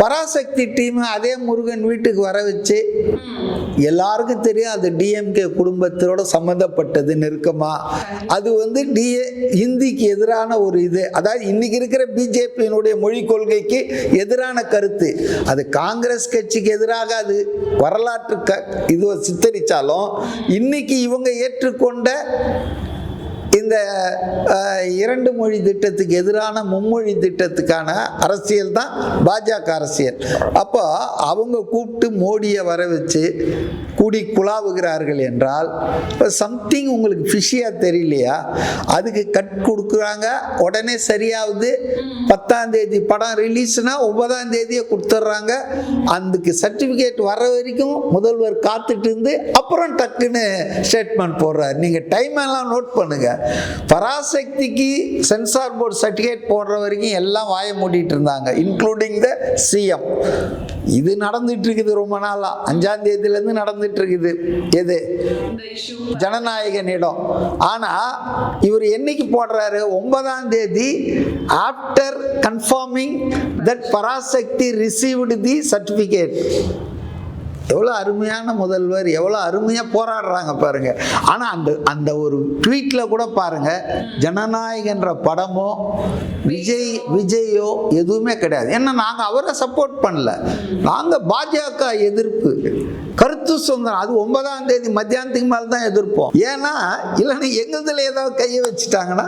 Parasakthi team அதே முருகன் வீட்டுக்கு வர வச்சு எல்லாருக்கும் தெரியும் அது டிஎம்கே குடும்பத்தோட சம்மந்தப்பட்டது நெருக்கமா. அது ஹிந்திக்கு எதிரான ஒரு இது, அதாவது இன்னைக்கு இருக்கிற பிஜேபியினுடைய மொழி கொள்கைக்கு எதிரான கருத்து. அது காங்கிரஸ் கட்சிக்கு எதிராக அது வரலாற்று இது சித்தரிச்சாலும் இன்னைக்கு இவங்க ஏற்றுக்கொண்ட இந்த 2 மொழி திட்டத்துக்கு எதிரான மும்மொழி திட்டத்துக்கான அரசியல் தான் பாஜக அரசியல். அப்போ அவங்க கூப்பிட்டு மோடியை வர வச்சு கூடி குழாவுகிறார்கள் என்றால் சம்திங் உங்களுக்கு ஃபிஷியாக தெரியலையா? அதுக்கு கட் கொடுக்குறாங்க, உடனே சரியாகுது. 10ஆம் தேதி படம் ரிலீஸ்னா 9ஆம் தேதியே கொடுத்துட்றாங்க. அதுக்கு சர்டிஃபிகேட் வர வரைக்கும் முதல்வர் காத்துட்டு இருந்து அப்புறம் டக்குன்னு ஸ்டேட்மெண்ட் போடுறாரு. நீங்கள் டைம் எல்லாம் நோட் பண்ணுங்க. பராசக்திக்கு சென்சார் போர்டு சர்டிஃபிகேட் போடுற வரைக்கும் எல்லாம் வாய மூடிட்டு இருந்தாங்க, இன்க்ளூடிங் த சிஎம். இது நடந்துட்டு இருக்குது ரொம்ப நாளா. 5ஆம் தேதியிலேருந்து நடந்துட்டு இருக்குது எது ஜனநாயகனிடம். ஆனா இவர் என்னைக்கு போடுறாரு? 9ஆம் தேதி, after confirming that Parasakthi received the certificate. எவ்வளோ அருமையான முதல்வர், எவ்வளோ அருமையாக போராடுறாங்க பாருங்க. ஆனால் அந்த ஒரு ட்வீட்டில் கூட பாருங்க, ஜனநாயகன்ற படமோ விஜயோ எதுவுமே கிடையாது. ஏன்னா நாங்கள் அவரை சப்போர்ட் பண்ணல, நாங்கள் பாஜக எதிர்ப்பு, கருத்து சுதந்திரம். அது 9ஆம் தேதி மத்தியானத்துக்கு மேலே தான் எதிர்ப்போம். ஏன்னா இல்லைன்னா எங்களுதுல ஏதாவது கையை வச்சுட்டாங்கன்னா